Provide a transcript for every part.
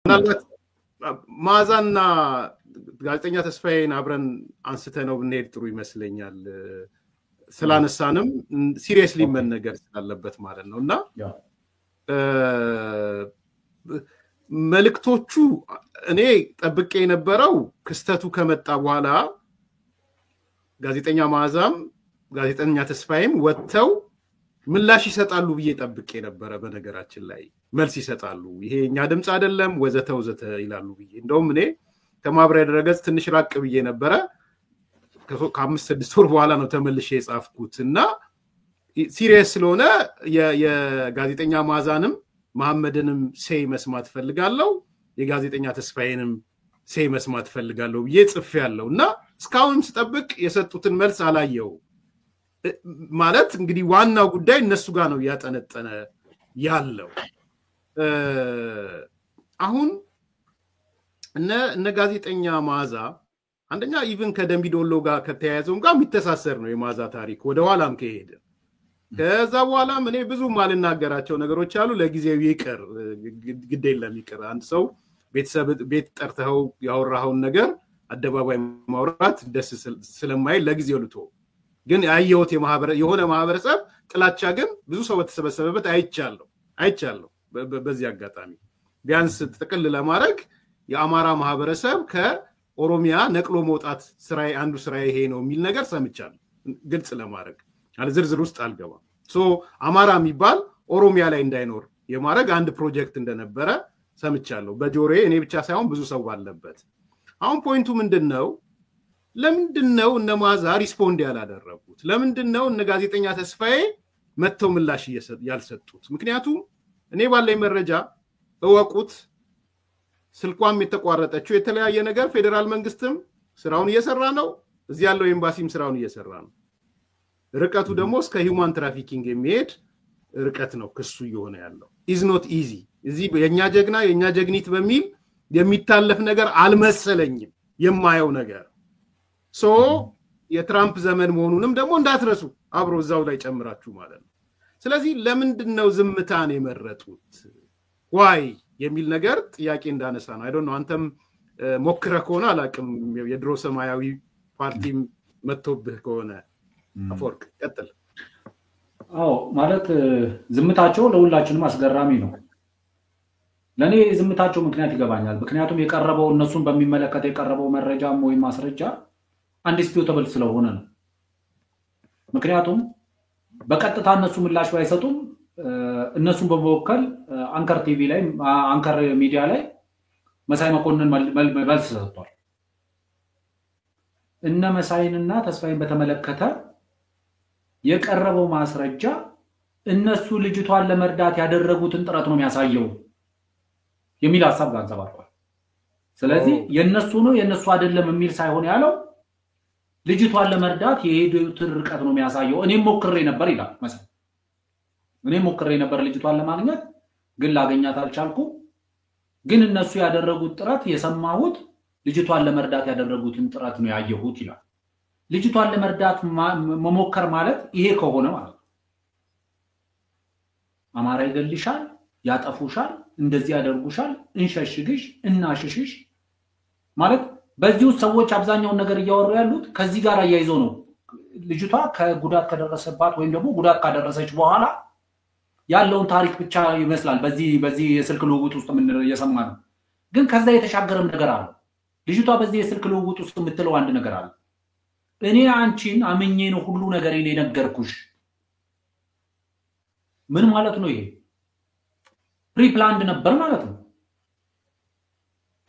ምናልባት ማዛና ጋዜጠኛ ተስፋዬን አብረን አንስተነው ብንሄድ ጥሩ ይመስለኛል ስላነሳንም ሲሪየስሊ መነገር ስላለበት ማለት ነውና መልክቶቹ እኔ ጠብቄ የነበረው ክስተቱ ከመጣ በኋላ ጋዜጠኛ ማዛም ጋዜጠኛ ተስፋዬም ወጥተው ምላሽ ይሰጣሉ ብዬ ጠብቄ ነበር በነገራችን ላይ መልስ ይሰጣሉ ይሄኛ ድምጽ አይደለም ወዘተ ይላሉ ብዬ እንደውም እኔ ከማብራሪያ ድረገጽ ትንሽ ራቅ ብዬ ነበር ከ5-6 ወር በኋላ ነው ተመልሼ የጻፍኩትና ሲሪየስ ስለሆነ የጋዜጠኛ ማዛንም መሐመድንም ሴይ መስማት ፈልጋለሁ የጋዜጠኛ ተስፋዬንም ሴይ መስማት ፈልጋለሁ ብዬ ጽፌያለሁና እስካሁንም ስጠብቅ የሰጡትን መልስ አላየው ማለት እንግዲህ ዋናው ጉዳይ እነሱ ጋር ነው ያጠነጠነ ያለው አሁን እነ ጋዜጠኛ ማዛ አንደኛ ኢቭን ከደምቢዶሎ ጋር ከተያያዘው ጋር የሚተሳሰር ነው የማዛ ታሪክ ወደ ኋላም ከሄደ ከዛ በኋላም እኔ ብዙ ማልናገራቸው ነገሮች አሉ ለጊዜው ይቀር ግድ የለም ይቀር አንድ ሰው ቤት ጠርተው ያወራውን ነገር አደባባይ ማውራት ደስ ስለማይል ለጊዜው ልቶ ግን ያየሁት የሆነ ማህበረሰብ ጥላቻ ግን ብዙ ሰው ተሰበሰበበት አይቻለሁ በዚህ አጋጣሚ ቢያንስ ጥቅል ለማድረግ የአማራ ማህበረሰብ ከኦሮሚያ ነቅሎ መውጣት ስራዬ አንዱ ስራዬ ይሄ ነው የሚል ነገር ሰምቻለሁ ግልጽ ለማድረግ አለ ዝርዝር ውስጥ አልገባም አማራ የሚባል ኦሮሚያ ላይ እንዳይኖር የማድረግ አንድ ፕሮጀክት እንደነበረ ሰምቻለሁ በጆሮዬ እኔ ብቻ ሳይሆን ብዙ ሰው ባለበት አሁን ፖይንቱ ምንድነው ለምንድነው እነ ማዛ ሪስፖንድ ያላደረጉት ለምንድነው እነ ጋዜጠኛ ተስፋዬ መተው ምላሽ ያልሰጡት ምክንያቱም እኔ ባለኝ መረጃ እወቁት ስልኳም የተቋረጠችው የተለያየ ነገር ፌደራል መንግስትም ስራውን እየሰራ ነው እዚህ ያለው ኤምባሲም ስራውን እየሰራ ነው ርቀቱ ደግሞ እስከ ሂውማን ትራፊኪንግ የሚሄድ ርቀት ነው ክሱ እየሆነ ያለው is not easy እዚህ የኛ ጀግና የኛ ጀግኒት በሚል የሚታለፍ ነገር አልመሰለኝም የማየው ነገር ሶ የትራምፕ ዘመን መሆኑንም ደግሞ እንዳትረሱ አብሮ እዛው ላይ ጨምራችሁ ማለት ነው ስለዚህ ለምንድነው ዝምታን የመረጡት why የሚል ነገር ጥያቄ እንዳነሳ ነው I don't know አንተም ሞክረህ ከሆነ አላቅም የድሮ ሰማያዊ ፓርቲም መጥቶብህ ከሆነ አፎርክ ቀጥል አዎ ማለት ዝምታቸው ለሁላችንም አስገራሚ ነው ለኔ ዝምታቸው ምክንያት ይገባኛል ምክንያቱም የቀረበው እነሱን በሚመለከት የቀረበው መረጃም ወይ ማስረጃ አንዲስፒዩተብል ስለሆነ ነው ምክንያቱም በቀጥታ እነሱ ምላሽ ባይሰጡም እነሱን በመወከል አንከር ቲቪ ላይ አንከር ሚዲያ ላይ መሳይ መኮንን መልስ ሰጥቷል እነ መሳይንና ተስፋዬን በተመለከተ የቀረበው ማስረጃ እነሱ ልጅቷን ለመርዳት ያደረጉትን ጥረት ነው የሚያሳየው የሚል ሐሳብ አንጸባርቋል ስለዚህ የነሱ ነው የነሱ አይደለም የሚል ሳይሆን ያለው ልጅቷን ለመርዳት የሄዱትን ርቀት ነው የሚያሳየው እኔም ሞክሬ ነበር ይላል መሳይ እኔም ሞክሬ ነበር ልጅቷን ለማግኘት ግን ላገኛት አልቻልኩ ግን እነሱ ያደረጉት ጥረት የሰማሁት ልጅቷን ለመርዳት ያደረጉትን ጥረት ነው ያየሁት ይላል ልጅቷን ለመርዳት መሞከር ማለት ይሄ ከሆነ ማለት አማራ ይገልሻል ያጠፉሻል እንደዚህ ያደርጉሻል እንሸሽግሽ እናሽሽሽ ማለት በዚሁ ሰዎች አብዛኛው ነገር እያወሩ ያሉት ከዚህ ጋር ያይዞ ነው ልጅቷ ከጉዳት ከደረሰባት ወይም ደግሞ ጉዳት ካደረሰች በኋላ ያለውን ታሪክ ብቻ ይመስላል በዚህ የስልክ ልውውጥ ውስጥ ምን እየሰማን ግን ከዛ የተሻገረም ነገር አለ ልጅቷ በዚህ የስልክ ልውውጥ ውስጥ የምትለው አንድ ነገር አለ እኔ አንቺን አመኘ ነው ሁሉ ነገር እኔ ነገርኩሽ ምን ማለት ነው ይሄ ፕሪፕላንድ ነበር ማለት ነው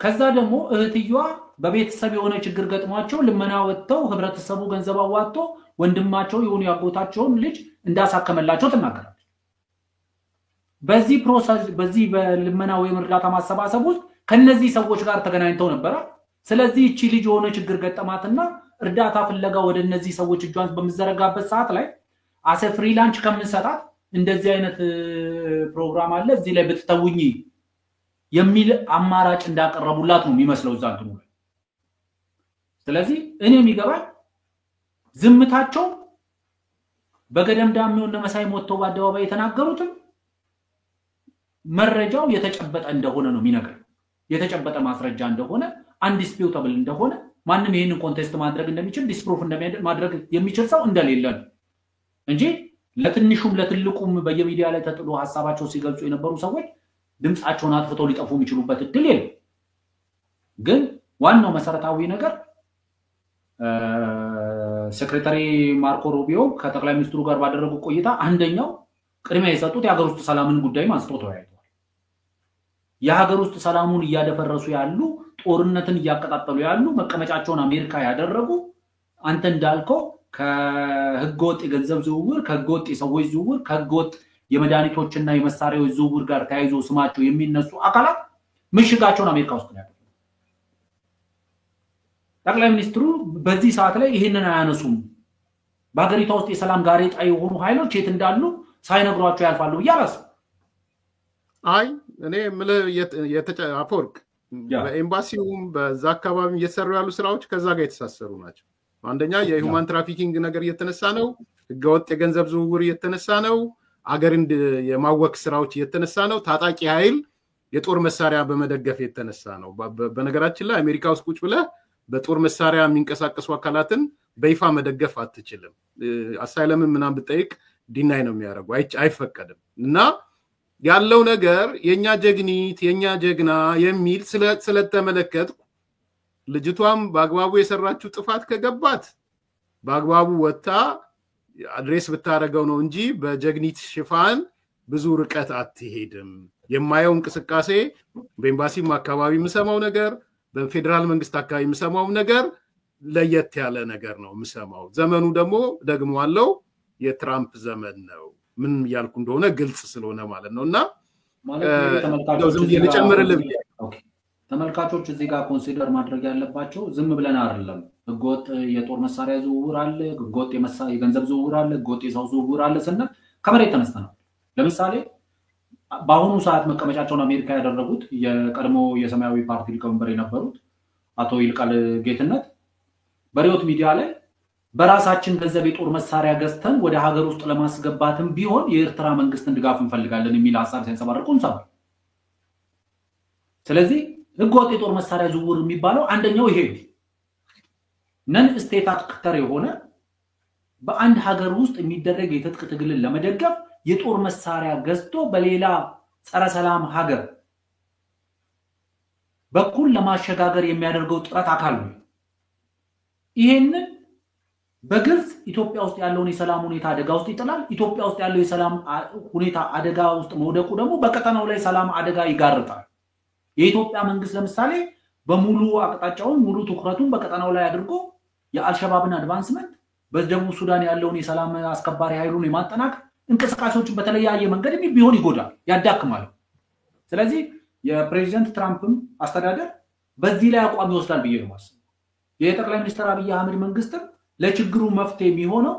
ከዛ ደግሞ እህትየዋ በቤተሰብ የሆነ ችግር ገጥሟቸው ልመና ወጥተው ህብረተሰቡ ገንዘብ አዋጥቶ ወንድማቸው የሆነ ያጎታቸውን ልጅ እንዳሳከመላቸው ተናገራለች በዚህ ፕሮሰስ በዚህ በልመና ወይ እርዳታ ማሰባሰብ ውስጥ ከነዚህ ሰዎች ጋር ተገናኝተው ነበር ስለዚህ እቺ ልጅ የሆነ ችግር ገጠማትና እርዳታ ፍለጋ ወደ እነዚህ ሰዎች እጇን በመዘረጋበት ሰዓት ላይ አሰ ፍሪላንስ ከምንሰጣት እንደዚህ አይነት ፕሮግራም አለ እዚህ ላይ ብትተውኝ የሚል አማራጭ እንዳቀረቡላት ነው የሚመስለው ዛንቱ ስለዚህ እኔ የሚገባኝ ዝምታቸው በገደምዳም ነው መሳይ ሞተው በአደባባይ የተናገሩት መረጃው የተጨበጠ እንደሆነ ነው የሚነገር የተጨበጠ ማስረጃ እንደሆነ አንዲስፒዩተብል እንደሆነ ማንንም ይሄንን ኮንቴስት ማድረግ እንደሚችል ዲስፕሩፍ ማድረግ የሚችል ሰው እንደሌለ እንጂ ለትንሹም ለትልቁም በየሚዲያ ላይ ተጥሎ ሐሳባቸው ሲገልጹ የነበሩ ሰዎች ድምጻቸውን አጥፍተው ሊጠፉ የሚችሉበት እድል የለም ግን ዋናው መሰረታዊ ነገር ሴክሬታሪ ማርኮ ሩቢዮ ከጠቅላይ ሚኒስትሩ ጋር ባደረጉ ቆይታ አንደኛው ቅድሚያ የሰጡት የሀገር ውስጥ ሰላምን ጉዳይ ማንስተው ተወያይተዋል የሀገር ውስጥ ሰላሙን እያደፈረሱ ያሉ ጦርነትን እያቀጣጠሉ ያሉ መቀመጫቸውን አሜሪካ ያደረጉ አንተ እንዳልከው ከህገወጥ የገንዘብ ዝውውር ከህገወጥ የሰዎች ዝውውር ከህገወጥ የመድኃኒቶችና የመሳሪያዎች ዝውውር ጋር ተያይዞ ስማቸው የሚነሱ አካላት ምሽጋቸውን አሜሪካ ውስጥ ነው ጠቅላይ ሚኒስትሩ በዚህ ሰዓት ላይ ይሄንን አያነሱም በአገሪቷ ውስጥ የሰላም ጋሬጣ የሆኑ ኃይሎች የት እንዳሉ ሳይነግሯቸው ያልፋሉ ይያላስ አይ እኔ አፈወርቅ በኤምባሲውም በዛ አካባቢ እየተሰሩ ያሉ ስራዎች ከዛ ጋር የተሳሰሩ ናቸው አንደኛ የሂውማን ትራፊኪንግ ነገር እየተነሳ ነው ህገወጥ የገንዘብ ዝውውር እየተነሳ ነው አገርን የማወክ ስራዎች እየተነሳ ነው ታጣቂ ኃይል የጦር መሳሪያ በመደገፍ የተነሳ ነው በነገራችን ላይ አሜሪካ ውስጥ ቁጭ ብለህ በጦር መሳሪያ የሚንቀሳቀሱ አካላትን በይፋ መደገፍ አትችልም አሳይለምን ምናምን ብጠይቅ ዲናይ ነው የሚያደርጉ አይፈቀድም እና ያለው ነገር የኛ ጀግኒት የኛ ጀግና የሚል ስለተመለከት ልጅቷም በአግባቡ የሰራችው ጥፋት ከገባት በአግባቡ ወጣ አድሬስ ብታረገው ነው እንጂ በጀግኒት ሽፋን ብዙ ርቀት አትሄድም የማየው እንቅስቃሴ በኤምባሲም አካባቢ የምሰማው ነገር በፌደራል መንግስት አካባቢ የምሰማው ነገር ለየት ያለ ነገር ነው የምሰማው ዘመኑ ደግሞ አለው የትራምፕ ዘመን ነው ምን ያልኩ እንደሆነ ግልጽ ስለሆነ ማለት ነውና ተመልካቾች እዚህ ጋር ኮንሲደር ማድረግ ያለባቸው ዝም ብለን አይደለም ህገወጥ የጦር መሳሪያ ዝውውር አለ ህገወጥ የገንዘብ ዝውውር አለ ህገወጥ የሰው ዝውውር አለ ስንል ከመሬት ተነስተናል ለምሳሌ በአሁኑ ሰዓት መቀመጫቸውን አሜሪካ ያደረጉት የቀድሞ የሰማያዊ ፓርቲ ሊቀመንበር የነበሩት አቶ ይልቃል ጌትነት በሪዮት ሚዲያ ላይ በራሳችን ገንዘብ የጦር መሳሪያ ገዝተን ወደ ሀገር ውስጥ ለማስገባትም ቢሆን የኤርትራ መንግስትን ድጋፍ እንፈልጋለን የሚል ሐሳብ ሲያንጸባርቁ እንሰማለን ስለዚህ ህገወጥ የጦር መሳሪያ ዝውውር የሚባለው አንደኛው ይሄ ነን ስቴት አክተር የሆነ በአንድ ሀገር ውስጥ የሚደረግ የትጥቅ ትግልን ለመደገፍ የጦር መሳሪያ ገዝቶ በሌላ ጸረ ሰላም ሀገር በኩል ለማሸጋገር የሚያደርገው ጥረት አካል ነው ይሄንን በግልጽ ኢትዮጵያ ውስጥ ያለውን የሰላም ሁኔታ አደጋ ውስጥ ይጥላል ኢትዮጵያ ውስጥ ያለው የሰላም ሁኔታ አደጋ ውስጥ መውደቁ ደግሞ በቀጠናው ላይ ሰላም አደጋ ይጋርጣል የኢትዮጵያ መንግስት ለምሳሌ በሙሉ አቅጣጫውን ሙሉ ትኩረቱን በቀጠናው ላይ አድርጎ የአልሸባብን አድቫንስመንት በደቡብ ሱዳን ያለውን የሰላም አስከባሪ ኃይሉን የማጠናከር እንቅስቃሴዎችን በተለያየ መንገድ ቢሆን ይጎዳል ያዳክማል ስለዚህ የፕሬዚደንት ትራምፕም አስተዳደር በዚህ ላይ አቋም ይወስዳል ብዬ ነው ማስበው የጠቅላይ ሚኒስትር አብይ አህመድ መንግስትም ለችግሩ መፍትሄ የሚሆነው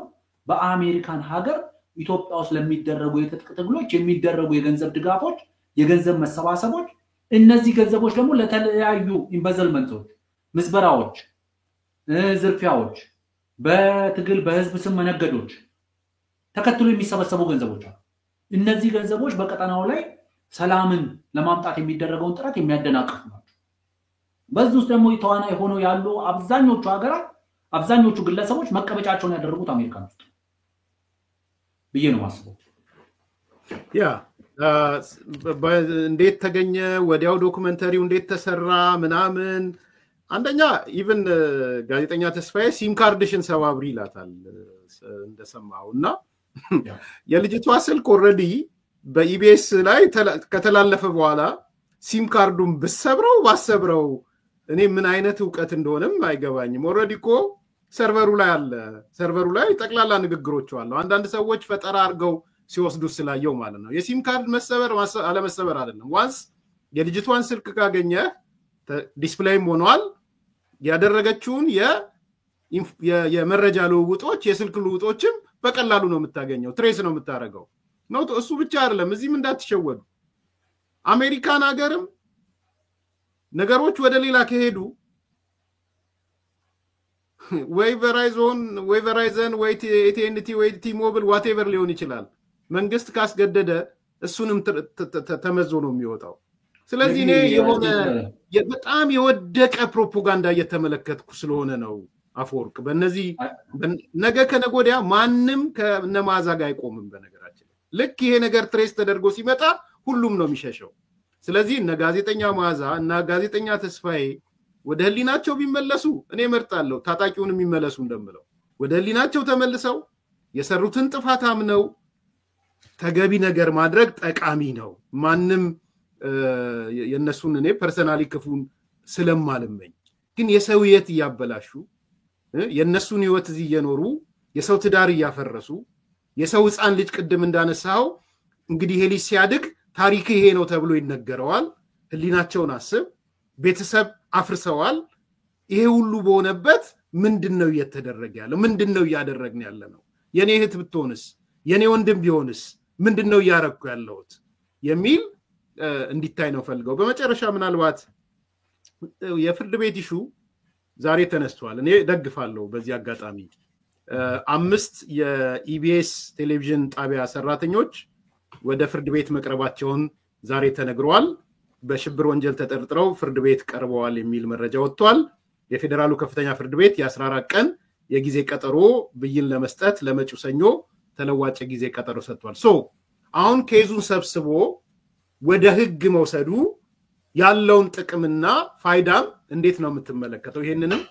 በአሜሪካን ሀገር ኢትዮጵያ ውስጥ ለሚደረጉ የትጥቅ ትግሎች የሚደረጉ የገንዘብ ድጋፎች የገንዘብ መሰባሰቦች እነዚህ ገንዘቦች ደግሞ ለተለያዩ ኢንቨስትመንቶች ምዝበራዎች ዝርፊያዎች በትግል በህዝብ ስም መነገዶች ተከትሎ የሚሰበሰቡ ገንዘቦች አሉ እነዚህ ገንዘቦች በቀጠናው ላይ ሰላምን ለማምጣት የሚደረገውን ጥረት የሚያደናቅፉ ናቸው በዚህ ውስጥ ደግሞ ተዋናይ ሆነው ያሉ አብዛኞቹ ሀገራት አብዛኞቹ ግለሰቦች መቀመጫቸውን ያደረጉት አሜሪካ ውስጥ ብዬ ነው ማስበው ያ እንዴት ተገኘ ወዲያው ዶክመንተሪው እንዴት ተሰራ ምናምን አንደኛ ኢቭን ጋዜጠኛ ተስፋዬ ሲም ካርድሽን ሰባብሪ ይላታል እንደሰማውና የልጅቷ ስልክ ኦሬዲ በኢቢኤስ ላይ ከተላለፈ በኋላ ሲም ካርዱን በሰብረው ባሰብረው እኔ ምን አይነት ዕውቀት እንደሆነም አይገባኝም ኦሬዲ እኮ ሰርቨሩ ላይ አለ ሰርቨሩ ላይ ጠቅላላ ንግግሮች አሉ አንዳንድ ሰዎች ፈጠራ አርገው ሲወስዱ ስላየው ማለት ነው የሲም ካርድ መሰበር አለመሰበር አይደለም ዋንስ የልጅቷን ስልክ ካገኘ ዲስፕሌይም ሆኗል ያደረገችውን የመረጃ ልውውጦች የስልክ ልውውጦችም በቀላሉ ነው የምታገኘው ትሬስ ነው የምታረገው ነው እሱ ብቻ አይደለም እዚህም እንዳትሸወዱ አሜሪካን ሀገርም ነገሮች ወደ ሌላ ከሄዱ ወይ ቨራይዘን ወይ ኤቲኤንቲ ወይ ቲ-ሞቢል ዋትኤቨር ሊሆን ይችላል መንግስት ካስገደደ እሱንም ተመዞ ነው የሚወጣው ስለዚህ እኔ የሆነ በጣም የወደቀ ፕሮፓጋንዳ እየተመለከትኩ ስለሆነ ነው አፈወርቅ። በእነዚህ ነገ ከነገ ወዲያ ማንም ከነማዛ ጋር አይቆምም። በነገራችን ልክ ይሄ ነገር ትሬስ ተደርጎ ሲመጣ ሁሉም ነው የሚሸሸው። ስለዚህ እነ ጋዜጠኛ ማዛ እና ጋዜጠኛ ተስፋዬ ወደ ህሊናቸው ቢመለሱ እኔ እመርጣለሁ። ታጣቂውን የሚመለሱ እንደምለው ወደ ህሊናቸው ተመልሰው የሰሩትን ጥፋት አምነው ተገቢ ነገር ማድረግ ጠቃሚ ነው። ማንም የነሱን እኔ ፐርሰናሊ ክፉን ስለማልመኝ ግን የሰው ህይወት እያበላሹ የነሱን ህይወት እዚህ እየኖሩ የሰው ትዳር እያፈረሱ የሰው ህፃን ልጅ ቅድም እንዳነሳው እንግዲህ ይሄ ልጅ ሲያድግ ታሪክ ይሄ ነው ተብሎ ይነገረዋል። ህሊናቸውን አስብ። ቤተሰብ አፍርሰዋል። ይሄ ሁሉ በሆነበት ምንድነው እየተደረገ ያለው? ምንድነው እያደረግን ያለ ነው? የኔ እህት ብትሆንስ የኔ ወንድም ቢሆንስ ምንድነው እያረኩ ያለሁት የሚል እንዲታይ ነው ፈልገው። በመጨረሻ ምናልባት የፍርድ ቤት ኢሹ ዛሬ ተነስቷል። እኔ ደግፋለሁ። በዚህ አጋጣሚ 5 የኢቢኤስ ቴሌቪዥን ጣቢያ ሰራተኞች ወደ ፍርድ ቤት መቅረባቸውን ዛሬ ተነግሯል። በሽብር ወንጀል ተጠርጥረው ፍርድ ቤት ቀርበዋል የሚል መረጃ ወጥቷል። የፌደራሉ ከፍተኛ ፍርድ ቤት የ14 ቀን የጊዜ ቀጠሮ ብይን ለመስጠት ለመጪው ሰኞ ተለዋጭ ጊዜ ቀጠሮ ሰጥቷል። አሁን ኬዙን ሰብስቦ ወደ ህግ መውሰዱ ያለውን ጥቅምና ፋይዳም እንዴት ነው የምትመለከተው? ይሄንንም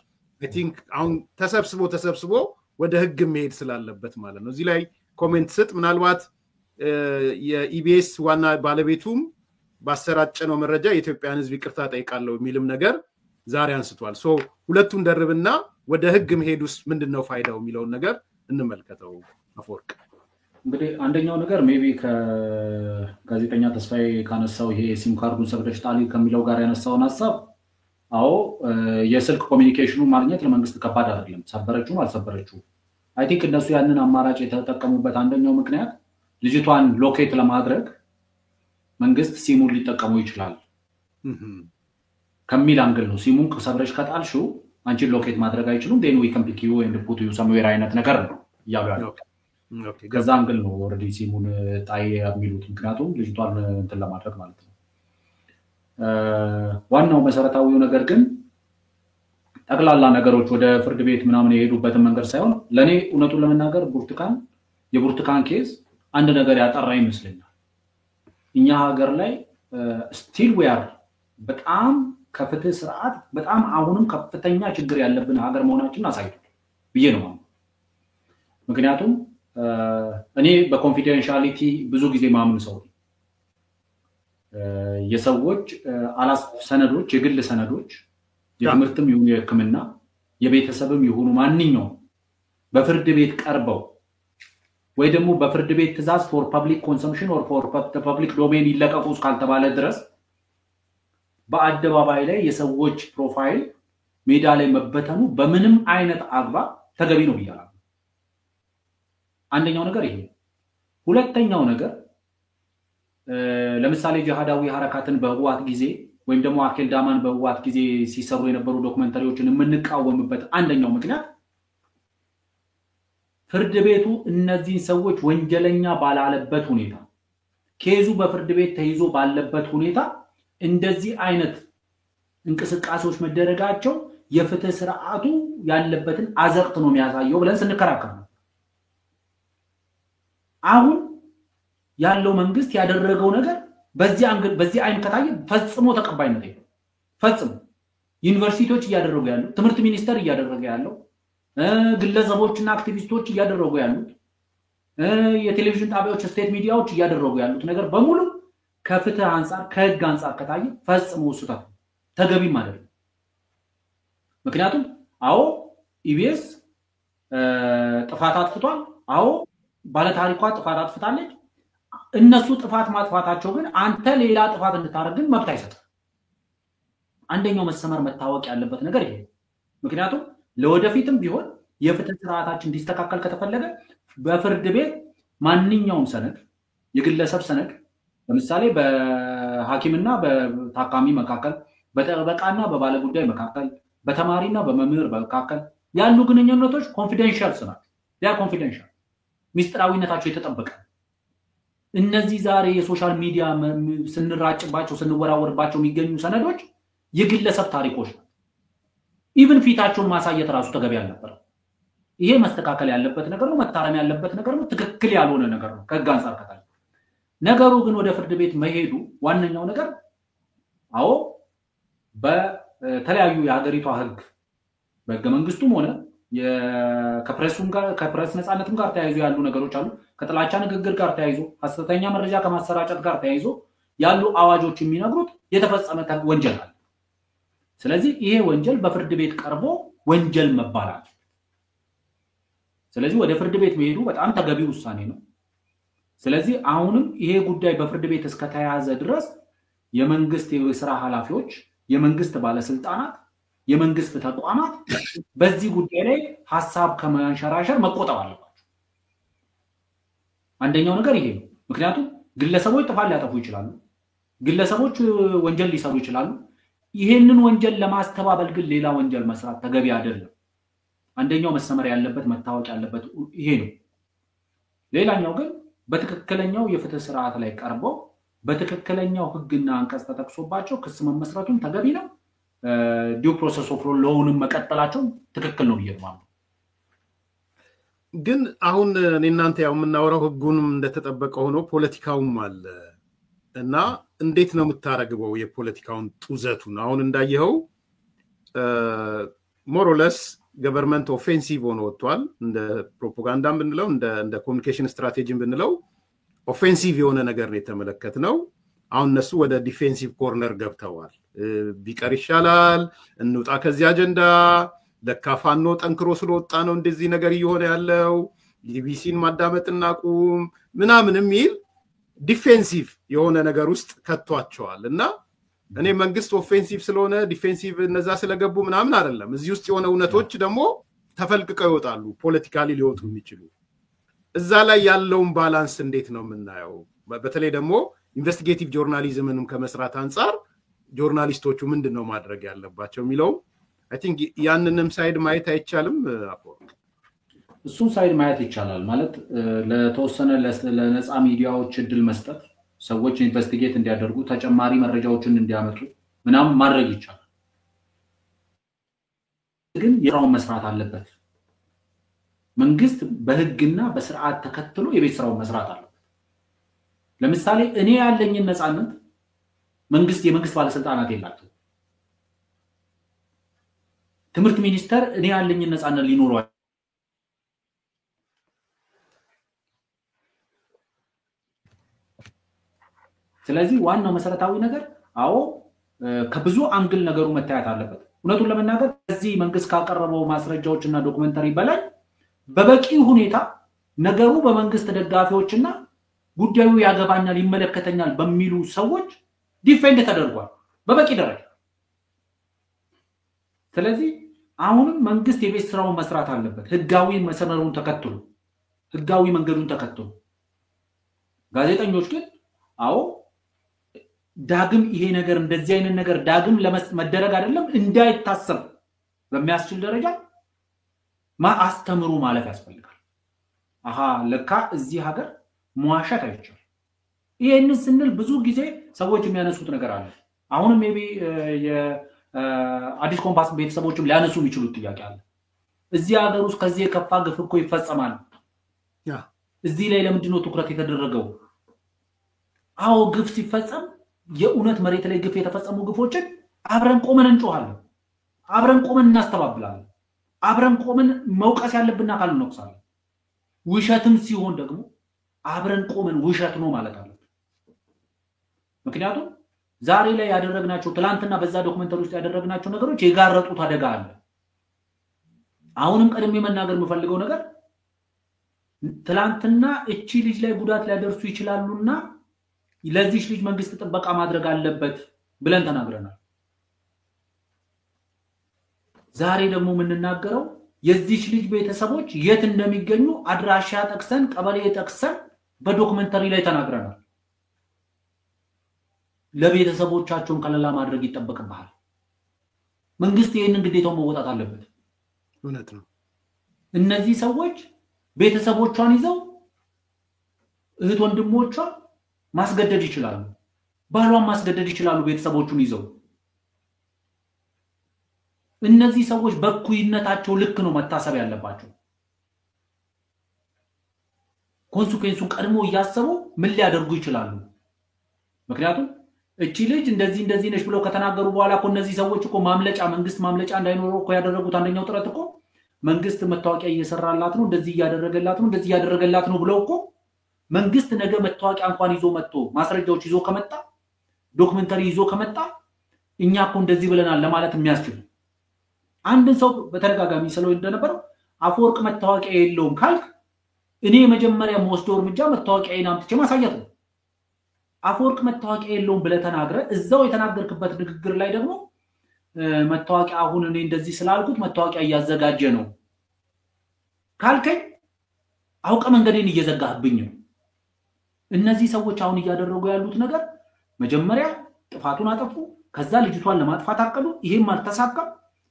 አይ ቲንክ አሁን ተሰብስቦ ወደ ህግ መሄድ ስላለበት ማለት ነው። እዚህ ላይ ኮሜንት ስጥ። ምናልባት የኢቢኤስ ዋና ባለቤቱም ባሰራጨነው መረጃ የኢትዮጵያን ህዝብ ይቅርታ ጠይቃለሁ የሚልም ነገር ዛሬ አንስቷል። ሁለቱን ደርብና ወደ ህግ መሄዱስ ምንድነው ፋይዳው የሚለውን ነገር እንመልከተው። አፈወርቅ እንግዲህ አንደኛው ነገር ሜቢ ከጋዜጠኛ ተስፋዬ ካነሳው ይሄ ሲም ካርዱን ሰብረሽ ጣሊ ከሚለው ጋር ያነሳውን ሐሳብ አዎ የስልክ ኮሚኒኬሽኑ ማግኘት ለመንግስት ከባድ አይደለም። ሰበረችው አልሰበረችው አይ ቲንክ እነሱ ያንን አማራጭ የተጠቀሙበት አንደኛው ምክንያት ልጅቷን ሎኬት ለማድረግ መንግስት ሲሙን ሊጠቀሙ ይችላል ከሚል አንግል ነው። ሲሙን ሰብረሽ ከጣልሽው አንቺን ሎኬት ማድረግ አይችሉም ዴን ዊ ካን ፒክ ዩ ኤንድ ፑት ዩ ሰምዌር አይነት ነገር ነው ያሉ ያለው። ከዛ አንግል ነው ኦሬዲ ሲሙን ጣይ የሚሉት ምክንያቱም ልጅቷን እንትን ለማድረግ ማለት ነው። ዋናው መሰረታዊው ነገር ግን ጠቅላላ ነገሮች ወደ ፍርድ ቤት ምናምን የሄዱበትን መንገድ ሳይሆን ለኔ እውነቱን ለመናገር የብርቱካን ኬዝ አንድ ነገር ያጠራ ይመስለኛል። እኛ ሀገር ላይ ስቲል ዊ አር በጣም ከፍትህ ስርዓት በጣም አሁንም ከፍተኛ ችግር ያለብን ሀገር መሆናችንን አሳይቷል ብዬ ነው ማለት። ምክንያቱም እኔ በኮንፊደንሻሊቲ ብዙ ጊዜ ማምን ሰው የሰዎች ሰነዶች የግል ሰነዶች የትምህርትም ይሁን የሕክምና የቤተሰብም ይሁኑ ማንኛውም በፍርድ ቤት ቀርበው ወይ ደግሞ በፍርድ ቤት ትዕዛዝ ፎር ፐብሊክ ኮንሰምፕሽን ኦር ፎር ፐብሊክ ዶሜን ይለቀቁ እስካልተባለ ድረስ በአደባባይ ላይ የሰዎች ፕሮፋይል ሜዳ ላይ መበተኑ በምንም አይነት አግባብ ተገቢ ነው ብያለሁ። አንደኛው ነገር ይሄ። ሁለተኛው ነገር ለምሳሌ ጂሃዳዊ ሐረካትን በህወሓት ጊዜ ወይም ደግሞ አኬልዳማን በህወሓት ጊዜ ሲሰሩ የነበሩ ዶክመንተሪዎችን የምንቃወምበት አንደኛው ምክንያት ፍርድ ቤቱ እነዚህ ሰዎች ወንጀለኛ ባላለበት ሁኔታ ኬዙ በፍርድ ቤት ተይዞ ባለበት ሁኔታ እንደዚህ አይነት እንቅስቃሴዎች መደረጋቸው የፍትህ ስርዓቱ ያለበትን አዘቅት ነው የሚያሳየው ብለን ስንከራከር ነው። አሁን ያለው መንግስት ያደረገው ነገር በዚህ አይን ከታየ ፈጽሞ ተቀባይነት የለውም። ፈጽሞ ዩኒቨርሲቲዎች እያደረጉ ያለው ትምህርት ሚኒስቴር እያደረገ ያለው ግለሰቦችና አክቲቪስቶች እያደረጉ ያሉት የቴሌቪዥን ጣቢያዎች ስቴት ሚዲያዎች እያደረጉ ያሉት ነገር በሙሉ ከፍትህ አንፃር ከህግ አንፃር ከታየ ፈጽሞ ስህተት ተገቢም አይደለም። ምክንያቱም አዎ ኢቢኤስ ጥፋት አጥፍቷል። አዎ ባለታሪኳ ጥፋት አጥፍታለች። እነሱ ጥፋት ማጥፋታቸው ግን አንተ ሌላ ጥፋት እንድታደርግ መብት አይሰጥም። አንደኛው መሰመር መታወቅ ያለበት ነገር ይሄ። ምክንያቱም ለወደፊትም ቢሆን የፍትህ ስርዓታችን እንዲስተካከል ከተፈለገ በፍርድ ቤት ማንኛውም ሰነድ የግለሰብ ሰነድ ለምሳሌ በሐኪምና በታካሚ መካከል በጠበቃና በባለጉዳይ መካከል በተማሪና በመምህር መካከል ያሉ ግንኙነቶች ኮንፊደንሻል ናቸው። ያ ኮንፊደንሻል ሚስጥራዊነታቸው የተጠበቀ እነዚህ ዛሬ የሶሻል ሚዲያ ስንራጭባቸው ስንወራወርባቸው የሚገኙ ሰነዶች የግለሰብ ታሪኮች ናቸው። ኢቭን ፊታቸውን ማሳየት ራሱ ተገቢ አልነበረ። ይሄ መስተካከል ያለበት ነገር ነው፣ መታረም ያለበት ነገር ነው፣ ትክክል ያልሆነ ነገር ነው ከህግ አንፃር ከታየ። ነገሩ ግን ወደ ፍርድ ቤት መሄዱ ዋነኛው ነገር አዎ በተለያዩ የሀገሪቷ ህግ በህገ መንግስቱም ሆነ ከፕሬስ ነፃነትም ጋር ተያይዞ ያሉ ነገሮች አሉ። ከጥላቻ ንግግር ጋር ተያይዞ ሐሰተኛ መረጃ ከማሰራጨት ጋር ተያይዞ ያሉ አዋጆች የሚነግሩት የተፈጸመ ወንጀል አለ። ስለዚህ ይሄ ወንጀል በፍርድ ቤት ቀርቦ ወንጀል መባላል። ስለዚህ ወደ ፍርድ ቤት መሄዱ በጣም ተገቢ ውሳኔ ነው። ስለዚህ አሁንም ይሄ ጉዳይ በፍርድ ቤት እስከተያዘ ድረስ የመንግስት የሥራ ኃላፊዎች፣ የመንግስት ባለስልጣናት፣ የመንግስት ተቋማት በዚህ ጉዳይ ላይ ሐሳብ ከማንሸራሸር መቆጠብ አለባቸው። አንደኛው ነገር ይሄ ነው። ምክንያቱም ግለሰቦች ጥፋት ሊያጠፉ ይችላሉ፣ ግለሰቦች ወንጀል ሊሰሩ ይችላሉ። ይሄንን ወንጀል ለማስተባበል ግን ሌላ ወንጀል መስራት ተገቢ አይደለም። አንደኛው መሰመር ያለበት መታወቅ ያለበት ይሄ ነው። ሌላኛው ግን በትክክለኛው የፍትህ ስርዓት ላይ ቀርበው በትክክለኛው ህግና አንቀጽ ተጠቅሶባቸው ክስ መመስረቱን ተገቢ ነው። ዲው ፕሮሰስ ኦፍ ሎውንም መቀጠላቸው ትክክል ነው ብዬ ነው። ግን አሁን እናንተ ያው የምናወራው ህጉንም እንደተጠበቀ ሆኖ ፖለቲካውም አለ እና እንዴት ነው የምታረግበው የፖለቲካውን ጡዘቱን? አሁን እንዳየኸው ሞሮለስ ገቨርንመንት ኦፌንሲቭ ሆኖ ወጥቷል። እንደ ፕሮፓጋንዳም ብንለው እንደ ኮሚኒኬሽን ስትራቴጂም ብንለው ኦፌንሲቭ የሆነ ነገር ነው የተመለከትነው። አሁን እነሱ ወደ ዲፌንሲቭ ኮርነር ገብተዋል። ቢቀር ይሻላል፣ እንውጣ ከዚህ አጀንዳ፣ ለካ ፋኖ ጠንክሮ ስለወጣ ነው እንደዚህ ነገር እየሆነ ያለው፣ ቢቢሲን ማዳመጥ እናቁም ምናምን የሚል ዲፌንሲቭ የሆነ ነገር ውስጥ ከቷቸዋል። እና እኔ መንግስት ኦፌንሲቭ ስለሆነ ዲፌንሲቭ እነዛ ስለገቡ ምናምን አይደለም። እዚህ ውስጥ የሆነ እውነቶች ደግሞ ተፈልቅቀው ይወጣሉ፣ ፖለቲካሊ ሊወጡ የሚችሉ። እዛ ላይ ያለውን ባላንስ እንዴት ነው የምናየው? በተለይ ደግሞ ኢንቨስቲጌቲቭ ጆርናሊዝምንም ከመስራት አንጻር ጆርናሊስቶቹ ምንድን ነው ማድረግ ያለባቸው የሚለው አይ ቲንክ ያንንም ሳይድ ማየት አይቻልም? እሱን ሳይድ ማየት ይቻላል። ማለት ለተወሰነ ለነፃ ሚዲያዎች እድል መስጠት፣ ሰዎች ኢንቨስቲጌት እንዲያደርጉ፣ ተጨማሪ መረጃዎችን እንዲያመጡ ምናምን ማድረግ ይቻላል። ግን የስራውን መስራት አለበት። መንግስት በህግና በስርዓት ተከትሎ የቤት ስራውን መስራት አለበት። ለምሳሌ እኔ ያለኝን ነፃነት የመንግስት ባለስልጣናት የላቸው። ትምህርት ሚኒስቴር እኔ ያለኝን ነፃነት ሊኖረው ስለዚህ ዋናው መሰረታዊ ነገር አዎ ከብዙ አንግል ነገሩ መታየት አለበት። እውነቱን ለመናገር እዚህ መንግስት ካቀረበው ማስረጃዎችና ዶክመንተሪ በላይ በበቂ ሁኔታ ነገሩ በመንግስት ደጋፊዎችና ጉዳዩ ያገባኛል ይመለከተኛል በሚሉ ሰዎች ዲፌንድ ተደርጓል በበቂ ደረጃ። ስለዚህ አሁንም መንግስት የቤት ስራውን መስራት አለበት፣ ህጋዊ መስመሩን ተከትሎ፣ ህጋዊ መንገዱን ተከትሎ። ጋዜጠኞች ግን አዎ ዳግም ይሄ ነገር እንደዚህ አይነት ነገር ዳግም ለመደረግ አይደለም እንዳይታሰብ በሚያስችል ደረጃ አስተምሮ ማለፍ ያስፈልጋል። አሃ ለካ እዚህ ሀገር መዋሸት አይቻልም። ይሄንን ስንል ብዙ ጊዜ ሰዎች የሚያነሱት ነገር አለ። አሁንም ሜቢ የአዲስ ኮምፓስ ቤተሰቦችም ሊያነሱ የሚችሉት ጥያቄ አለ። እዚህ ሀገር ውስጥ ከዚህ የከፋ ግፍ እኮ ይፈጸማል። እዚህ ላይ ለምንድን ነው ትኩረት የተደረገው? አዎ ግፍ ሲፈጸም የእውነት መሬት ላይ ግፍ የተፈጸሙ ግፎችን አብረን ቆመን እንጮሃለን፣ አብረን ቆመን እናስተባብላለን፣ አብረን ቆመን መውቀስ ያለብን አካል እንወቅሳለን። ውሸትም ሲሆን ደግሞ አብረን ቆመን ውሸት ነው ማለት አለብን። ምክንያቱም ዛሬ ላይ ያደረግናቸው ትላንትና በዛ ዶክመንተሪ ውስጥ ያደረግናቸው ነገሮች የጋረጡት አደጋ አለ። አሁንም ቀድሜ መናገር የምፈልገው ነገር ትላንትና እቺ ልጅ ላይ ጉዳት ሊያደርሱ ይችላሉና ለዚህ ልጅ መንግስት ጥበቃ ማድረግ አለበት ብለን ተናግረናል። ዛሬ ደግሞ የምንናገረው የዚህ ልጅ ቤተሰቦች የት እንደሚገኙ አድራሻ ጠቅሰን ቀበሌ ጠቅሰን በዶክመንተሪ ላይ ተናግረናል። ለቤተሰቦቻቸውን ከለላ ማድረግ ይጠበቅብሃል። መንግስት ይሄንን ግዴታው መወጣት አለበት። እውነት ነው። እነዚህ ሰዎች ቤተሰቦቿን ይዘው እህት ወንድሞቿ ማስገደድ ይችላሉ ባሏን ማስገደድ ይችላሉ ቤተሰቦቹን ይዘው እነዚህ ሰዎች በኩይነታቸው ልክ ነው መታሰብ ያለባቸው ኮንሲኩዌንሱን ቀድሞ ያያሰቡ ምን ሊያደርጉ ይችላሉ ምክንያቱም እቺ ልጅ እንደዚህ ነሽ ብለው ከተናገሩ በኋላ እኮ እነዚህ ሰዎች እኮ ማምለጫ መንግስት ማምለጫ እንዳይኖረው እኮ ያደረጉት አንደኛው ጥረት እኮ መንግስት መታወቂያ እየሰራላት ነው እንደዚህ ያደረገላት ነው ብለው እኮ መንግስት ነገ መታወቂያ እንኳን ይዞ መጥቶ ማስረጃዎች ይዞ ከመጣ ዶክመንተሪ ይዞ ከመጣ እኛ እኮ እንደዚህ ብለናል ለማለት የሚያስችል አንድ ሰው በተረጋጋሚ ስለው እንደነበረው አፈወርቅ መታወቂያ የለውም ካልክ እኔ መጀመሪያ ወስዶ እርምጃ መታወቂያዬን አምጥቼ ማሳየት ነው አፈወርቅ መታወቂያ የለውም ብለ ተናግረ እዛው የተናገርክበት ንግግር ላይ ደግሞ መታወቂያ አሁን እኔ እንደዚህ ስላልኩት መታወቂያ ያዘጋጀ ነው ካልከኝ አውቀ መንገዴን እየዘጋህብኝ ነው እነዚህ ሰዎች አሁን እያደረጉ ያሉት ነገር መጀመሪያ ጥፋቱን አጠፉ ከዛ ልጅቷን ለማጥፋት አቀዱ ይሄም አልተሳካም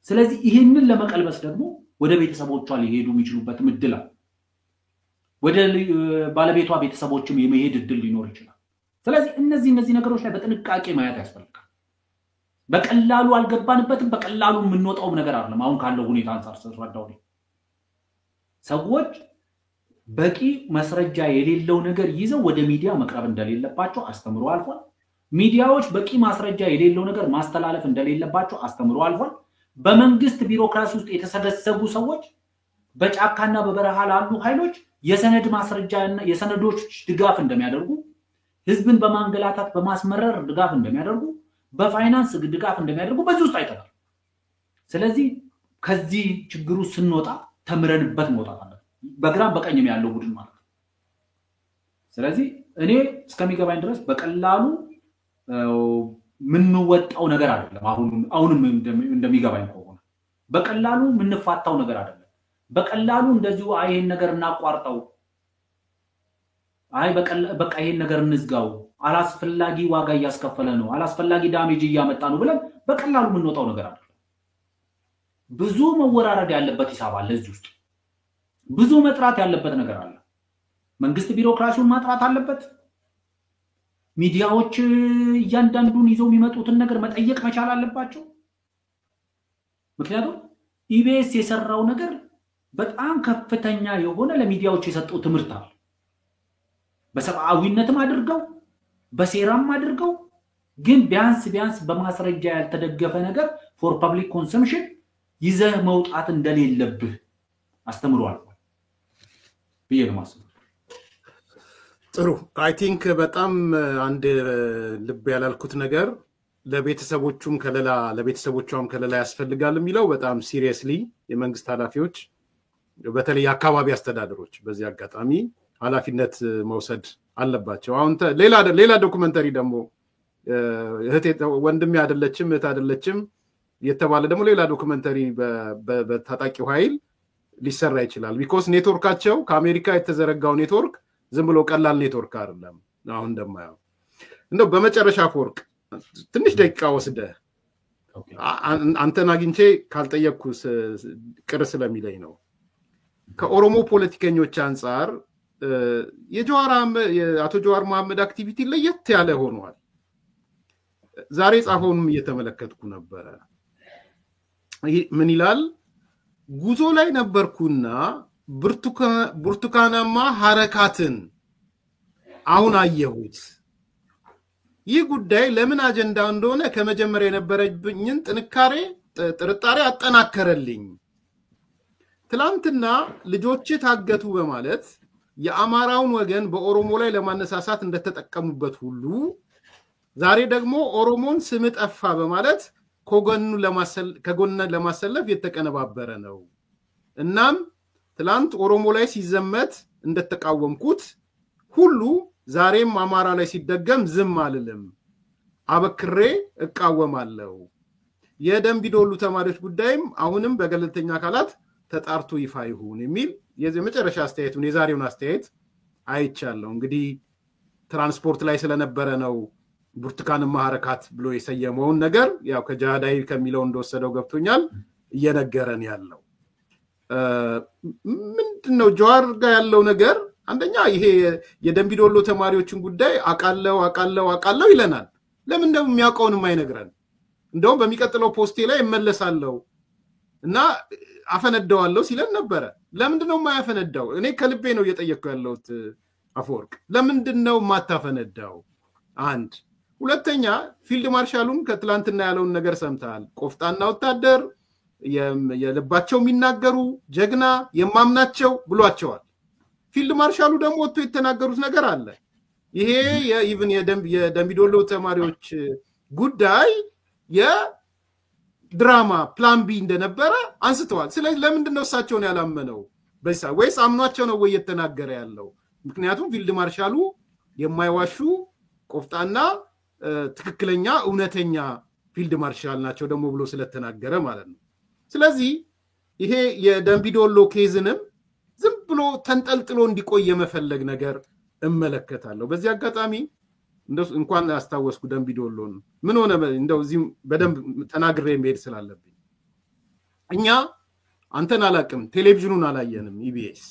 ስለዚህ ይሄንን ለመቀልበስ ደግሞ ወደ ቤተሰቦቿ ሊሄዱ የሚችሉበት ምድላ ወደ ባለቤቷ ቤተሰቦችም የመሄድ እድል ሊኖር ይችላል ስለዚህ እነዚህ ነገሮች ላይ በጥንቃቄ ማየት ያስፈልጋል በቀላሉ አልገባንበትም በቀላሉ የምንወጣው ነገር አይደለም አሁን ካለው ሁኔታ አንፃር ስለራዳው ሰዎች በቂ መስረጃ የሌለው ነገር ይዘው ወደ ሚዲያ መቅረብ እንደሌለባቸው አስተምሮ አልፏል ሚዲያዎች በቂ ማስረጃ የሌለው ነገር ማስተላለፍ እንደሌለባቸው አስተምሮ አልፏል በመንግስት ቢሮክራሲ ውስጥ የተሰገሰጉ ሰዎች በጫካና በበረሃ ላሉ ኃይሎች የሰነድ ማስረጃና የሰነዶች ድጋፍ እንደሚያደርጉ ህዝብን በማንገላታት በማስመረር ድጋፍ እንደሚያደርጉ በፋይናንስ ድጋፍ እንደሚያደርጉ በዚህ ውስጥ አይተናል ስለዚህ ከዚህ ችግሩ ስንወጣ ተምረንበት መውጣት አለ በግራም በቀኝም ያለው ቡድን ማለት ስለዚህ እኔ እስከሚገባኝ ድረስ በቀላሉ ምን ወጣው ነገር አይደለም አሁንም እንደሚገባኝ ከሆነ በቀላሉ ምን ፋታው ነገር አይደለም በቀላሉ እንደዚሁ አይሄን ነገር እናቋርጠው አይ በቃ ይሄን ነገር እንዝጋው አላስፈላጊ ዋጋ ያስከፈለ ነው አላስፈላጊ ዳሜጅ ያመጣ ነው ብለን በቀላሉ ምን ወጣው ነገር አይደለም ብዙ መወራረድ ያለበት ሂሳብ አለ እዚህ ውስጥ ብዙ መጥራት ያለበት ነገር አለ መንግስት ቢሮክራሲውን ማጥራት አለበት ሚዲያዎች እያንዳንዱን ይዘው የሚመጡትን ነገር መጠየቅ መቻል አለባቸው ምክንያቱም ኢቢኤስ የሰራው ነገር በጣም ከፍተኛ የሆነ ለሚዲያዎች የሰጠው ትምህርት አለ በሰብአዊነትም አድርገው በሴራም አድርገው ግን ቢያንስ በማስረጃ ያልተደገፈ ነገር ፎር ፐብሊክ ኮንሰምፕሽን ይዘህ መውጣት እንደሌለብህ አስተምሯል በየማስብ ጥሩ አይ ቲንክ በጣም አንድ ልብ ያላልኩት ነገር ለቤተሰቦቹም ከለላ ያስፈልጋል የሚለው በጣም ሲሪየስሊ የመንግስት ኃላፊዎች በተለይ አካባቢ አስተዳደሮች በዚህ አጋጣሚ ኃላፊነት መውሰድ አለባቸው አሁን ሌላ ዶክመንተሪ ደግሞ እህቴ ወንድም ያደለችም እህት አይደለችም የተባለ ደግሞ ሌላ ዶክመንተሪ በታጣቂው ኃይል ሊሰራ ይችላል ቢኮዝ ኔትወርካቸው ከአሜሪካ የተዘረጋው ኔትወርክ ዝም ብሎ ቀላል ኔትወርክ አይደለም አሁን እንደማያው እንደው በመጨረሻ አፈወርቅ ትንሽ ደቂቃ ወስደ አንተን አግኝቼ ካልጠየቅኩ ቅር ስለሚለኝ ነው ከኦሮሞ ፖለቲከኞች አንፃር የአቶ ጀዋር መሐመድ አክቲቪቲ ለየት ያለ ሆኗል ዛሬ ጻፈውንም እየተመለከትኩ ነበር ምን ይላል ጉዞ ላይ ነበርኩና ብርቱካናማ ሐረካትን አሁን አየሁት ይህ ጉዳይ ለምን አጀንዳ እንደሆነ ከመጀመሪያ የነበረብኝን ጥርጣሬ አጠናከረልኝ ትላንትና ልጆች ታገቱ በማለት የአማራውን ወገን በኦሮሞ ላይ ለማነሳሳት እንደተጠቀሙበት ሁሉ ዛሬ ደግሞ ኦሮሞን ስም ጠፋ በማለት ከጎን ለማሰለፍ የተቀነባበረ ነው እናም ትላንት ኦሮሞ ላይ ሲዘመት እንደተቃወምኩት ሁሉ ዛሬም አማራ ላይ ሲደገም ዝም አልልም አበክሬ እቃወማለሁ የደምቢዶሉ ተማሪዎች ጉዳይም አሁንም በገለልተኛ አካላት ተጣርቶ ይፋ ይሁን የሚል የመጨረሻ አስተያየቱን የዛሬውን አስተያየት አይቻለሁ እንግዲህ ትራንስፖርት ላይ ስለነበረ ነው ብርቱካናማ ሐረካት ብሎ የሰየመውን ነገር ያው ከጃሃዳይ ከሚለው እንደወሰደው ገብቶኛል እየነገረን ያለው ምንድነው ጀዋር ጋር ያለው ነገር አንደኛ ይሄ የደምቢዶሎ ተማሪዎችን ጉዳይ አቃለው ይለናል። ለምን ነው የሚያውቀውንም አይነግረን? እንደውም በሚቀጥለው ፖስቴ ላይ እመለሳለሁ እና አፈነዳዋለሁ ሲለን ነበረ። ለምንድን ነው የማያፈነዳው? እኔ ከልቤ ነው እየጠየቅኩ ያለሁት አፈወርቅ፣ ለምንድን ነው የማታፈነዳው? አንድ ሁለተኛ ፊልድ ማርሻሉን ከትላንትና ያለውን ነገር ሰምተሃል። ቆፍጣና ወታደር፣ የልባቸው የሚናገሩ ጀግና፣ የማምናቸው ብሏቸዋል። ፊልድ ማርሻሉ ደግሞ ወጥቶ የተናገሩት ነገር አለ። ይሄ የኢቭን የደምቢዶሎ ተማሪዎች ጉዳይ የድራማ ፕላን ቢ እንደነበረ አንስተዋል። ስለዚህ ለምንድን ነው እሳቸውን ያላመነው? ወይስ አምኗቸው ነው ወይ የተናገረ ያለው? ምክንያቱም ፊልድ ማርሻሉ የማይዋሹ ቆፍጣና ትክክለኛ እውነተኛ ፊልድ ማርሻል ናቸው ደግሞ ብሎ ስለተናገረ ማለት ነው። ስለዚህ ይሄ የደምቢዶሎ ኬዝንም ዝም ብሎ ተንጠልጥሎ እንዲቆይ የመፈለግ ነገር እመለከታለሁ። በዚህ አጋጣሚ እንኳን አስታወስኩ ደምቢዶሎን ምን ሆነ እንደው እዚህ በደንብ ተናግሬ መሄድ ስላለብኝ እኛ አንተን አላቅም፣ ቴሌቪዥኑን አላየንም። ኢቢኤስ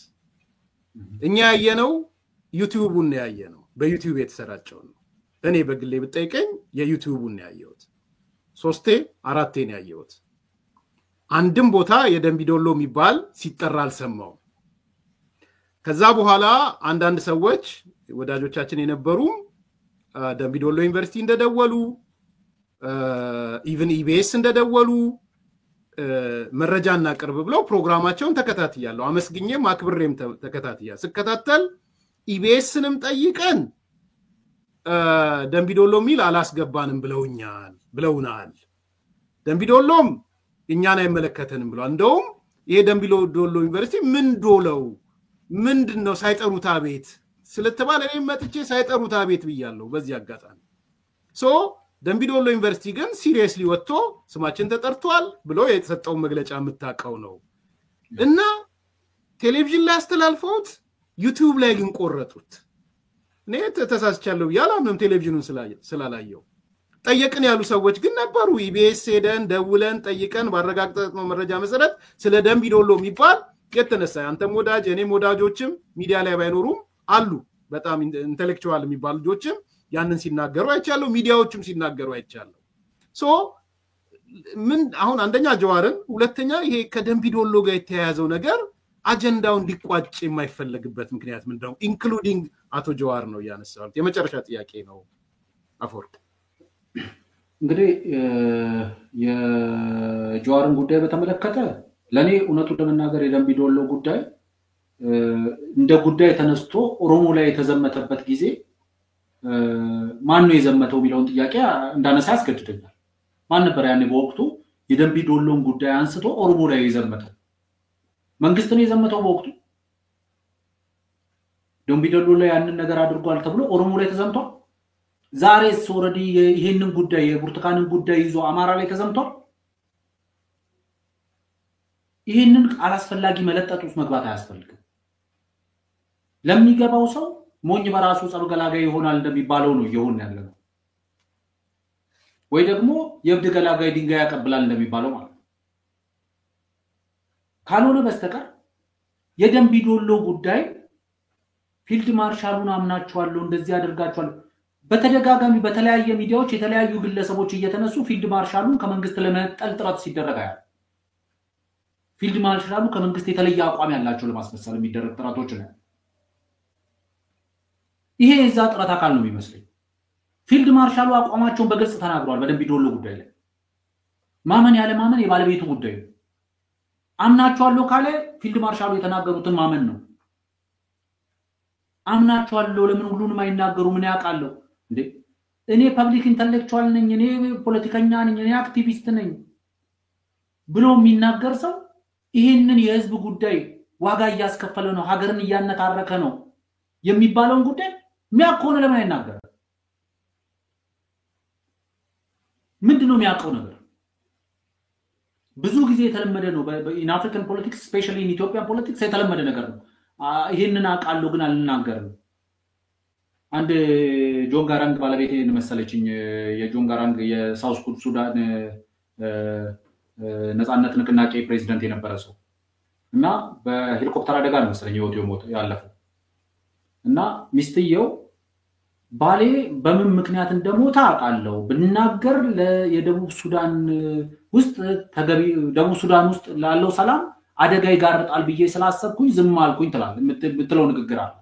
እኛ ያየነው ዩቲዩቡን ያየነው፣ በዩቲዩብ የተሰራጨው ነው። እኔ በግሌ ብጠይቀኝ የዩቲዩቡን ያየሁት 3 4 ያየሁት። አንድም ቦታ የደምቢዶሎ የሚባል ሲጠራ አልሰማው። ከዛ በኋላ አንዳንድ ሰዎች ወዳጆቻችን የነበሩ ደምቢዶሎ ዩኒቨርሲቲ እንደደወሉ ኢቭን ኢቢኤስ እንደደወሉ መረጃ እናቀርብ ብለው ፕሮግራማቸውን ተከታትያለሁ። አመስግኜም አክብሬም ተከታትያ ስከታተል ኢቢኤስንም ጠይቀን ደምቢዶሎ ሚል አላስገባንም ብለውናል። ደምቢዶሎም እኛን አይመለከተንም ብሏል። እንደውም ይሄ ደምቢዶሎ ዩኒቨርሲቲ ምን ዶለው ምንድነው ሳይጠሩት አቤት ስለተባለ እኔ መጥቼ ሳይጠሩት አቤት ብያለሁ። በዚህ አጋጣሚ ደምቢዶሎ ዩኒቨርሲቲ ግን ሲሪየስሊ ወጥቶ ስማችን ተጠርቷል ብሎ የተሰጠው መግለጫ የምታውቀው ነው እና ቴሌቪዥን ላይ አስተላልፈውት ዩቲዩብ ላይ ግን ቆረጡት። እኔ ተሳስቻለሁ ያላምንም ቴሌቪዥኑን ስላላየው። ጠየቅን ያሉ ሰዎች ግን ነበሩ። ኢቢኤስ ሄደን ደውለን ጠይቀን ባረጋግጠነው መረጃ መሰረት ስለ ደምቢዶሎ የሚባል የተነሳ አንተም ወዳጅ እኔም ወዳጆችም ሚዲያ ላይ ባይኖሩም አሉ በጣም ኢንተሌክቹዋል የሚባሉ ልጆችም ያንን ሲናገሩ አይቻለሁ፣ ሚዲያዎችም ሲናገሩ አይቻለሁ። ምን አሁን አንደኛ ጀዋርን፣ ሁለተኛ ይሄ ከደምቢዶሎ ጋር የተያያዘው ነገር አጀንዳው እንዲቋጭ የማይፈለግበት ምክንያት ምንድነው? ኢንክሉዲንግ አቶ ጀዋር ነው ያነሳው። የመጨረሻ ጥያቄ ነው አፈወርቅ። እንግዲህ የጀዋርን ጉዳይ በተመለከተ ለኔ እውነቱን ለመናገር የደምቢዶሎ ጉዳይ እንደ ጉዳይ ተነስቶ ኦሮሞ ላይ የተዘመተበት ጊዜ ማን ነው የዘመተው የሚለውን ጥያቄ እንዳነሳ ያስገድደኛል። ማን ነበር ያኔ በወቅቱ የደምቢዶሎን ጉዳይ አንስቶ ኦሮሞ ላይ የዘመተው? መንግስት ነው የዘመተው በወቅቱ። ደምቢዶሎ ላይ ያንን ነገር አድርጓል ተብሎ ኦሮሞ ላይ ተዘምቷል። ዛሬስ ኦሬዲ ይሄንን ጉዳይ የብርቱካንን ጉዳይ ይዞ አማራ ላይ ተዘምቷል። ይሄንን አላስፈላጊ መለጠጥ ውስጥ መግባት አያስፈልግም። ለሚገባው ሰው ሞኝ በራሱ ጸብ ገላጋይ ይሆናል እንደሚባለው ነው እየሆነ ያለው። ወይ ደግሞ የብድ ገላጋይ ድንጋይ ያቀብላል እንደሚባለው ማለት ነው። ካልሆነ በስተቀር የደምቢዶሎ ጉዳይ ፊልድ ማርሻሉን አምናቸዋለሁ እንደዚህ ያደርጋቸዋል በተደጋጋሚ በተለያየ ሚዲያዎች የተለያዩ ግለሰቦች እየተነሱ ፊልድ ማርሻሉን ከመንግስት ለመጠል ጥረት ሲደረግ ያያል። ፊልድ ማርሻሉ ከመንግስት የተለየ አቋም ያላቸው ለማስመሰል የሚደረግ ጥረቶች ነው። ይሄ የዛ ጥረት አካል ነው የሚመስለኝ። ፊልድ ማርሻሉ አቋማቸውን በግልጽ ተናግረዋል። በደምቢዶሎ ጉዳይ ላይ ማመን ያለ ማመን የባለቤቱ ጉዳይ ነው። አምናቸዋለሁ ካለ ፊልድ ማርሻሉ የተናገሩትን ማመን ነው። አምናቸዋለሁ ለምን ሁሉንም አይናገሩ? ምን ያውቃለሁ እንዴ? እኔ ፐብሊክ ኢንተሌክቹዋል ነኝ፣ እኔ ፖለቲከኛ ነኝ፣ እኔ አክቲቪስት ነኝ ብሎ የሚናገር ሰው ይሄንን የህዝብ ጉዳይ ዋጋ እያስከፈለ ነው፣ ሀገርን እያነታረከ ነው የሚባለውን ጉዳይ የሚያውቀው ለምን አይናገር? ምንድነው የሚያውቀው ነገር? ብዙ ጊዜ የተለመደ ነው በኢን አፍሪካን ፖለቲክስ ስፔሻሊ ኢን ኢትዮጵያን ፖለቲክስ የተለመደ ነገር ነው። ይሄንን አውቃለሁ ግን አልናገርም። አንድ ጆን ጋራንግ ባለቤቴ መሰለችኝ የጆን ጋራንግ የሳውዝ ሱዳን ነፃነት ንቅናቄ ፕሬዚደንት የነበረ ሰው እና በሄሊኮፕተር አደጋ ነው መሰለኝ ህይወቱ ያለፈው እና ሚስትየው ባሌ በምን ምክንያት እንደሞተ አውቃለሁ ብናገር የደቡብ ሱዳን ውስጥ ተገቢ ደቡብ ሱዳን ውስጥ ላለው ሰላም አደጋ ይጋርጣል ብዬ ስላሰብኩኝ ዝም አልኩኝ ትላለች የምትለው ንግግር አለ።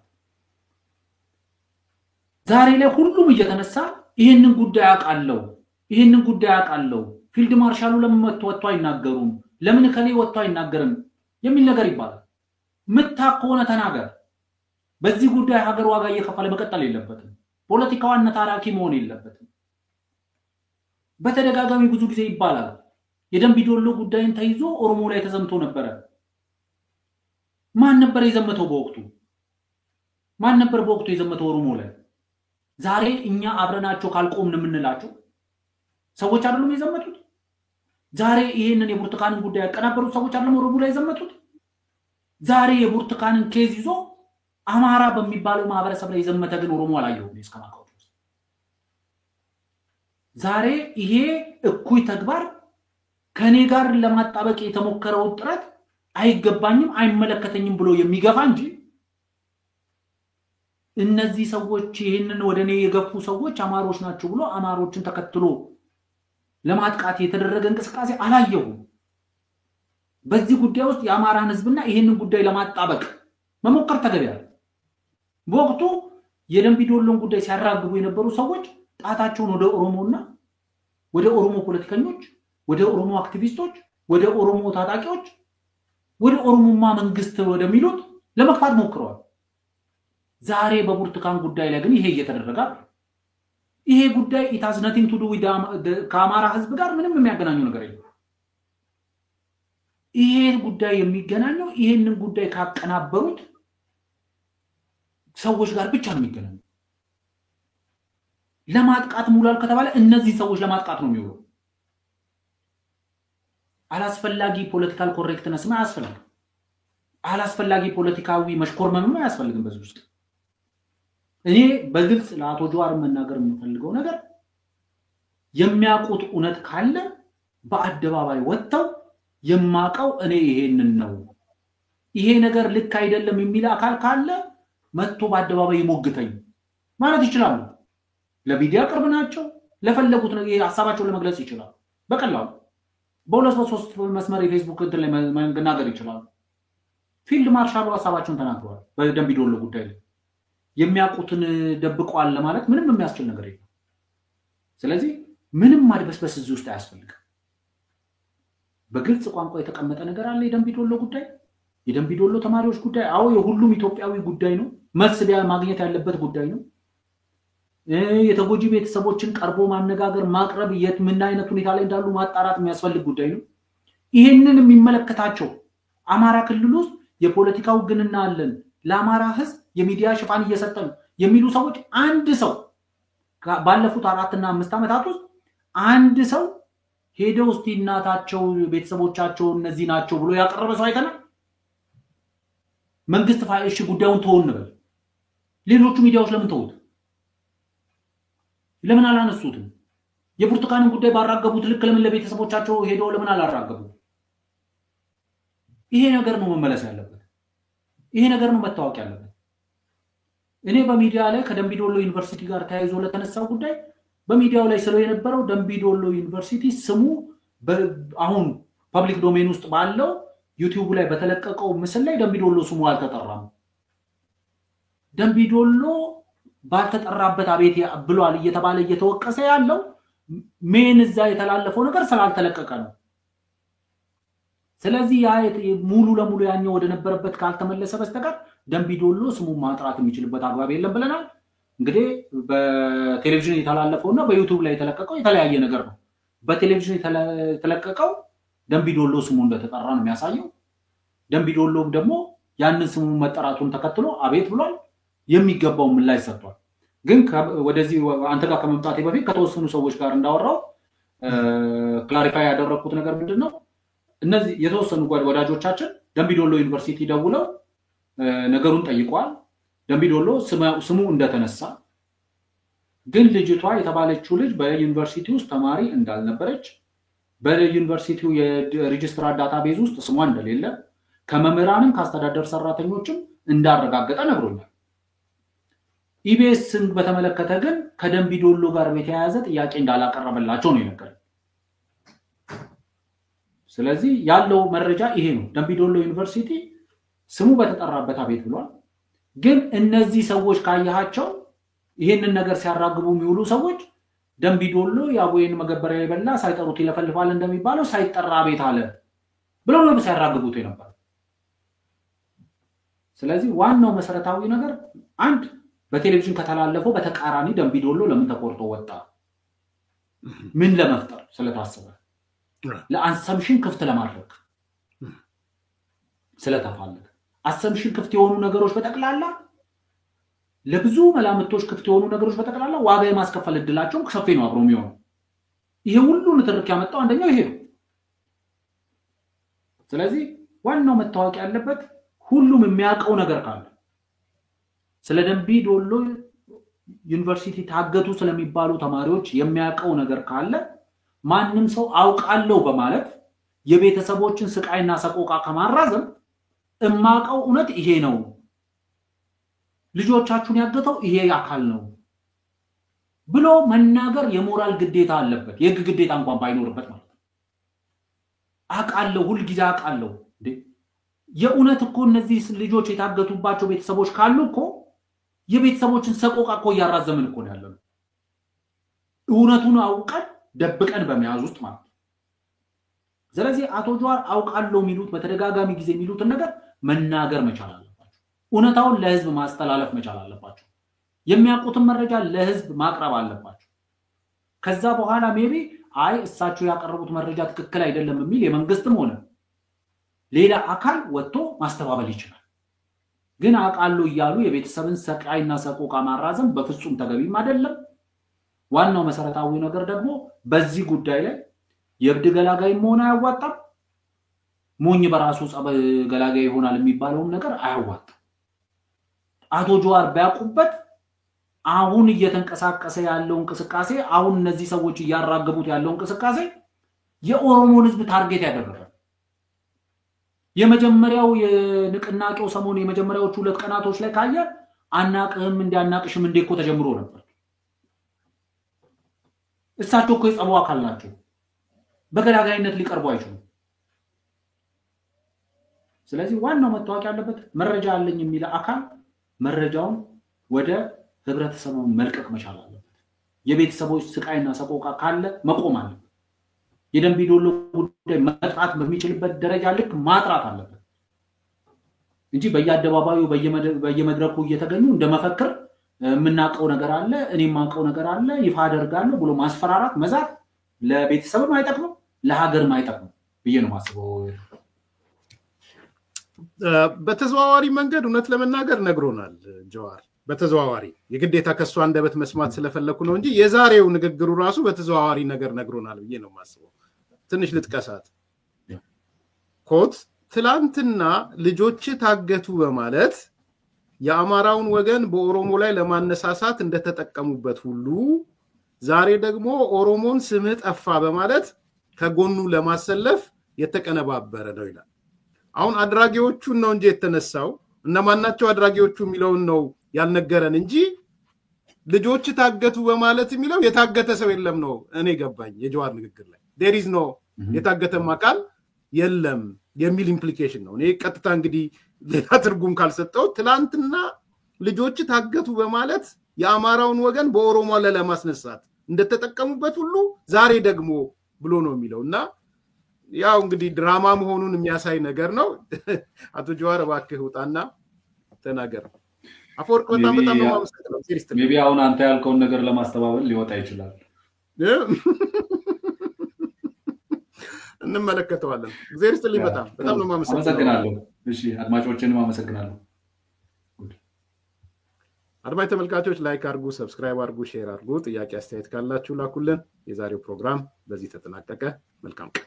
ዛሬ ላይ ሁሉም እየተነሳ ይሄንን ጉዳይ አውቃለሁ ፊልድ ማርሻሉ ለምን ወጥቶ አይናገሩም ለምን ከሌ ወጥቶ አይናገርም የሚል ነገር ይባላል። ምታቆነ ተናገር። በዚህ ጉዳይ ሀገር ዋጋ እየከፈለ መቀጠል የለበትም። ፖለቲካው አነታራኪ መሆን የለበትም። በተደጋጋሚ ብዙ ጊዜ ይባላል የደንቢ ዶሎ ጉዳይን ተይዞ ኦሮሞ ላይ ተዘምቶ ነበር። ማን ነበር የዘመተው በወቅቱ? ማን ነበር በወቅቱ የዘመተው ኦሮሞ ላይ? ዛሬ እኛ አብረናቸው ካልቆምን የምንላቸው ሰዎች አይደሉም የዘመቱት? ዛሬ ይሄንን የብርቱካንን ጉዳይ ያቀናበሩት ሰዎች አይደሉም ኦሮሞ ላይ የዘመቱት? ዛሬ የብርቱካንን ኬዝ ይዞ አማራ በሚባለው ማህበረሰብ ላይ የዘመተ ግን ኦሮሞ አላየሁም እስከማውቀው። ዛሬ ይሄ እኩይ ተግባር ከኔ ጋር ለማጣበቅ የተሞከረው ጥረት አይገባኝም አይመለከተኝም ብሎ የሚገፋ እንጂ እነዚህ ሰዎች ይሄንን ወደኔ የገፉ ሰዎች አማሮች ናቸው ብሎ አማሮችን ተከትሎ ለማጥቃት የተደረገ እንቅስቃሴ አላየሁም። በዚህ ጉዳይ ውስጥ የአማራን ህዝብና ይሄንን ጉዳይ ለማጣበቅ መሞከር ተገቢያል። በወቅቱ የደንቢ ዶሎን ጉዳይ ሲያራግቡ የነበሩ ሰዎች ጣታቸውን ወደ ኦሮሞና ወደ ኦሮሞ ፖለቲከኞች፣ ወደ ኦሮሞ አክቲቪስቶች፣ ወደ ኦሮሞ ታጣቂዎች፣ ወደ ኦሮሞማ መንግስት ወደሚሉት ለመክፋት ሞክረዋል። ዛሬ በብርቱካን ጉዳይ ላይ ግን ይሄ እየተደረገ ይሄ ጉዳይ it has nothing to do with ከአማራ ህዝብ ጋር ምንም የሚያገናኘው ነገር የለም። ይሄ ጉዳይ የሚገናኘው ይሄንን ጉዳይ ካቀናበሩት ሰዎች ጋር ብቻ ነው የሚገናኘው። ለማጥቃት ሙላል ከተባለ እነዚህ ሰዎች ለማጥቃት ነው የሚውለው። አላስፈላጊ ፖለቲካል ኮሬክትነስ ነው ያስፈልጋል። አላስፈላጊ ፖለቲካዊ መሽኮርመም ነው ያስፈልግም። በዚህ ውስጥ እኔ በግልጽ ለአቶ ጀዋር መናገር የምፈልገው ነገር የሚያውቁት እውነት ካለ በአደባባይ ወጥተው የማቀው እኔ ይሄንን ነው ይሄ ነገር ልክ አይደለም የሚል አካል ካለ መጥቶ በአደባባይ ይሞግተኝ ማለት ይችላል። ለሚዲያ ቅርብ ናቸው። ለፈለጉት ነገር ሐሳባቸውን ለመግለጽ ይችላል። በቀላሉ በሁለት በሶስት መስመር የፌስቡክ እንትን ላይ መናገር ይችላል። ፊልድ ማርሻሉ ሐሳባቸውን ተናግረዋል። በደንቢ ዶሎ ጉዳይ ላይ የሚያውቁትን ደብቀዋል ለማለት ምንም የሚያስችል ነገር የለም። ስለዚህ ምንም ማድበስበስ እዚህ ውስጥ አያስፈልግም። በግልጽ ቋንቋ የተቀመጠ ነገር አለ። የደንቢ ዶሎ ጉዳይ የደንቢ ዶሎ ተማሪዎች ጉዳይ አዎ የሁሉም ኢትዮጵያዊ ጉዳይ ነው። መልስ ማግኘት ያለበት ጉዳይ ነው። የተጎጂ ቤተሰቦችን ቀርቦ ማነጋገር ማቅረብ ምን አይነት ሁኔታ ላይ እንዳሉ ማጣራት የሚያስፈልግ ጉዳይ ነው። ይሄንን የሚመለከታቸው አማራ ክልል ውስጥ የፖለቲካው ግንና አለን ለአማራ ህዝብ የሚዲያ ሽፋን እየሰጠን የሚሉ ሰዎች አንድ ሰው ባለፉት 4 እና 5 ዓመታት ውስጥ አንድ ሰው ሄደው እስቲ እናታቸው ቤተሰቦቻቸው እነዚህ ናቸው ብሎ ያቀረበ ሰው አይተናል። መንግስት ፋይሽ ጉዳዩን ተወን በል። ሌሎቹ ሚዲያዎች ለምን ተውት? ለምን አላነሱትም? የብርቱካንን ጉዳይ ባራገቡት ልክ ለምን ለቤተሰቦቻቸው ሄደው ለምን አላራገቡ? ይሄ ነገር ነው መመለስ ያለበት። ይሄ ነገር ነው መታወቅ ያለበት። እኔ በሚዲያ ላይ ከደንቢ ዶሎ ዩኒቨርሲቲ ጋር ተያይዞ ለተነሳው ጉዳይ በሚዲያው ላይ ስለ የነበረው ደንቢ ዶሎ ዩኒቨርሲቲ ስሙ አሁን ፐብሊክ ዶሜን ውስጥ ባለው ዩቲዩብ ላይ በተለቀቀው ምስል ላይ ደንቢ ዶሎ ስሙ አልተጠራም። ደንቢ ዶሎ ባልተጠራበት አቤት ብሏል እየተባለ እየተወቀሰ ያለው ሜን እዛ የተላለፈው ነገር ስላልተለቀቀ ነው። ስለዚህ ያ ሙሉ ለሙሉ ያኛው ወደ ነበረበት ካልተመለሰ በስተቀር ደንቢ ዶሎ ስሙ ማጥራት የሚችልበት አግባብ የለም ብለናል። እንግዲህ በቴሌቪዥን የተላለፈውና በዩቲዩብ ላይ የተለቀቀው የተለያየ ነገር ነው። በቴሌቪዥን የተለቀቀው ደንቢ ዶሎ ስሙ እንደተጠራ ነው የሚያሳየው። ደንቢ ዶሎም ደግሞ ያንን ስሙ መጠራቱን ተከትሎ አቤት ብሏል። የሚገባው ምላሽ ሰጥቷል። ግን ወደዚህ አንተ ጋር ከመምጣቴ በፊት ከተወሰኑ ሰዎች ጋር እንዳወራው ክላሪፋይ ያደረኩት ነገር ምንድነው? እነዚህ የተወሰኑ ወዳጆቻችን ደንቢ ዶሎ ዩኒቨርሲቲ ደውለው ነገሩን ጠይቋል። ደንቢ ዶሎ ስሙ እንደተነሳ ግን ልጅቷ የተባለችው ልጅ በዩኒቨርሲቲ ውስጥ ተማሪ እንዳልነበረች በዩኒቨርሲቲው የሬጅስትራር ዳታቤዝ ውስጥ ስሟ እንደሌለ ከመምህራንም ካስተዳደር ሰራተኞችም እንዳረጋገጠ ነግሮኛል። ኢቢኤስን በተመለከተ ግን ከደንቢ ዶሎ ጋር በተያያዘ ጥያቄ እንዳላቀረበላቸው ነው የነገረኝ። ስለዚህ ያለው መረጃ ይሄ ነው። ደንቢ ዶሎ ዩኒቨርሲቲ ስሙ በተጠራበት አቤት ብሏል። ግን እነዚህ ሰዎች ካያቸው ይሄንን ነገር ሲያራግቡ የሚውሉ ሰዎች ደንቢ ዶሎ ያቦዬን መገበሪያ ይበላ ሳይጠሩት ይለፈልፋል እንደሚባለው ሳይጠራ አቤት አለ ብለው ነው ሲያራግቡት የነበረው። ስለዚህ ዋናው መሰረታዊ ነገር አንድ በቴሌቪዥን ከተላለፈው በተቃራኒ ደንቢ ዶሎ ለምን ተቆርጦ ወጣ? ምን ለመፍጠር ስለታሰበ? ለአሰምሽን ክፍት ለማድረግ ስለተፈለገ። አሰምሽን ክፍት የሆኑ ነገሮች በተቀላላ ለብዙ መላምቶች ክፍት የሆኑ ነገሮች በተቀላላ ዋጋ የማስከፈል እድላቸው ሰፊ ነው አብሮ የሚሆነው። ይሄ ሁሉ ንትርክ ያመጣው አንደኛው ይሄ ነው። ስለዚህ ዋናው መታወቅ ያለበት ሁሉም የሚያውቀው ነገር ካለ ስለ ደንቢ ዶሎ ዩኒቨርሲቲ ታገቱ ስለሚባሉ ተማሪዎች የሚያውቀው ነገር ካለ ማንንም ሰው አውቃለሁ በማለት የቤተሰቦችን ስቃይና ሰቆቃ ከማራዘም እማቀው እውነት ይሄ ነው፣ ልጆቻችሁን ያገተው ይሄ አካል ነው ብሎ መናገር የሞራል ግዴታ አለበት። የህግ ግዴታ እንኳን ባይኖርበት ማለት ነው። አውቃለሁ ሁሉ ጊዜ አውቃለሁ እንዴ የእውነት እኮ እነዚህ ልጆች የታገቱባቸው ቤተሰቦች ካሉ እኮ የቤተሰቦችን ሰቆቃ እኮ ያራዘምን እኮ ነው ያለው። እውነቱን አውቀን ደብቀን በመያዝ ውስጥ ማለት ነው። ስለዚህ አቶ ጀዋር አውቃለሁ የሚሉት በተደጋጋሚ ጊዜ የሚሉትን ነገር መናገር መቻል አለባቸው። እውነታውን ለህዝብ ማስተላለፍ መቻል አለባቸው። የሚያውቁትን መረጃ ለህዝብ ማቅረብ አለባቸው። ከዛ በኋላ ሜቢ አይ እሳቸው ያቀረቡት መረጃ ትክክል አይደለም የሚል የመንግስትም ሆነ ሌላ አካል ወጥቶ ማስተባበል ይችላል። ግን አውቃለሁ እያሉ የቤተሰብን ሰቃይና ሰቆቃ ማራዘም በፍጹም ተገቢም አይደለም። ዋናው መሰረታዊ ነገር ደግሞ በዚህ ጉዳይ ላይ የብድ ገላጋይ መሆን አያዋጣም። ሞኝ በራሱ ጸብ ገላጋይ ይሆናል የሚባለው ነገር አያዋጣም። አቶ ጀዋር ቢያውቁበት አሁን እየተንቀሳቀሰ ያለው እንቅስቃሴ አሁን እነዚህ ሰዎች ያራገቡት ያለው እንቅስቃሴ የኦሮሞን ህዝብ ታርጌት ያደረገ የመጀመሪያው የንቅናቄው ሰሞን የመጀመሪያዎቹ 2 ቀናቶች ላይ ካየ አናቅህም እንዲያናቅሽም እንደኮ ተጀምሮ ነበር። እሳቸው እኮ የጸቡ አካል ናቸው። በገላጋይነት ሊቀርቡ አይችሉም። ስለዚህ ዋናው መታወቅ ያለበት መረጃ አለኝ የሚል አካል መረጃውን ወደ ህብረተሰቡ መልቀቅ መቻል አለበት። የቤተሰቦች ስቃይና ሰቆቃ ካለ መቆም አለበት። የደንቢ ዶሎ ጉዳይ መጥራት በሚችልበት ደረጃ ልክ ማጥራት አለበት እንጂ በየአደባባዩ በየመድረኩ እየተገኙ እንደመፈክር ምናቀው ነገር አለ እኔ ማቀው ነገር አለ ይፋ አደርጋለሁ ብሎ ማስፈራራት መዛት ለቤተሰብም አይጠቅም ለሀገርም አይጠቅም ብዬ ነው ማስበው። በተዘዋዋሪ መንገድ እውነት ለመናገር ነግሮናል ጀዋር። በተዘዋዋሪ የግዴታ ከሱ አንደበት መስማት ስለፈለኩ ነው እንጂ የዛሬው ንግግሩ ራሱ በተዘዋዋሪ ነገር ነግሮናል ብዬ ነው ማስበው። ትንሽ ልጥቀሳት። ኮት ትላንትና ልጆች ታገቱ በማለት የአማራውን ወገን በኦሮሞ ላይ ለማነሳሳት እንደተጠቀሙበት ሁሉ ዛሬ ደግሞ ኦሮሞን ስም ጠፋ በማለት ከጎኑ ለማሰለፍ የተቀነባበረ ነው ይላል። አሁን አድራጊዎቹን ነው እንጂ የተነሳው እነማናቸው አድራጊዎቹ የሚለውን ነው ያልነገረን እንጂ ልጆች ታገቱ በማለት የሚለው የታገተ ሰው የለም ነው እኔ ገባኝ የጀዋር ንግግር ላይ there is no የታገተም አካል የለም የሚል ኢምፕሊኬሽን ነው። እኔ ቀጥታ እንግዲህ ሌላ ትርጉም ካልሰጠው ትላንትና ልጆች ታገቱ በማለት የአማራውን ወገን በኦሮሞ ላይ ለማስነሳት እንደተጠቀሙበት ሁሉ ዛሬ ደግሞ ብሎ ነው የሚለውና ያው እንግዲህ ድራማ መሆኑን የሚያሳይ ነገር ነው። አቶ ጀዋር እባክህ ውጣና ተናገር። አፈወርቅ በጣም ነው ማመሰግነው። ሜቢ አሁን አንተ ያልከውን ነገር ለማስተባበል ሊወጣ ይችላል። እንመለከተዋለን። እግዚአብሔር ይስጥልኝ። በጣም ነው ማመሰግናለሁ። እሺ አድማጮችንም አመሰግናለሁ። አድማጭ ተመልካቾች ላይክ አድርጉ፣ ሰብስክራይብ አድርጉ፣ ሼር አድርጉ። ጥያቄ አስተያየት ካላችሁ ላኩልን። የዛሬው ፕሮግራም በዚህ ተጠናቀቀ። መልካም ቀን።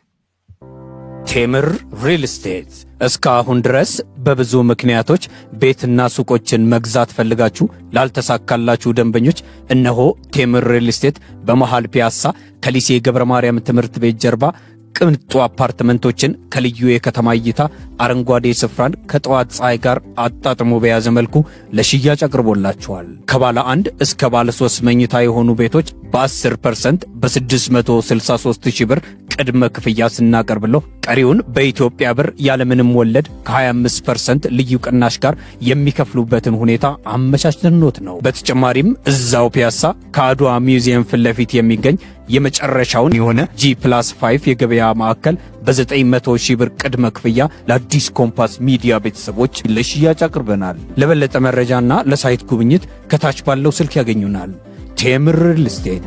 ቴምር ሪል ስቴት እስካሁን ድረስ በብዙ ምክንያቶች ቤትና ሱቆችን መግዛት ፈልጋችሁ ላልተሳካላችሁ ደንበኞች እነሆ ቴምር ሪል ስቴት በመሃል ፒያሳ ከሊሴ ገብረ ማርያም ትምህርት ቤት ጀርባ ቅንጡ አፓርትመንቶችን ከልዩ የከተማ እይታ አረንጓዴ ስፍራን ከጠዋት ፀሐይ ጋር አጣጥሞ በያዘ መልኩ ለሽያጭ አቅርቦላችኋል። ከባለ 1 እስከ ባለ 3 መኝታ የሆኑ ቤቶች በ10% በ663,000 ብር ቅድመ ክፍያ ስናቀርብለው ቀሪውን በኢትዮጵያ ብር ያለምንም ወለድ ከ25% ልዩ ቅናሽ ጋር የሚከፍሉበትን ሁኔታ አመቻችተንዎት ነው። በተጨማሪም እዛው ፒያሳ ከአድዋ ሚውዚየም ፊት ለፊት የሚገኝ የመጨረሻውን የሆነ G+5 የገበያ ማዕከል በ900,000 ብር ቅድመ ክፍያ ለአዲስ ኮምፓስ ሚዲያ ቤተሰቦች ለሽያጭ አቅርበናል። ለበለጠ መረጃና ለሳይት ጉብኝት ከታች ባለው ስልክ ያገኙናል። ቴምር ሪል ስቴት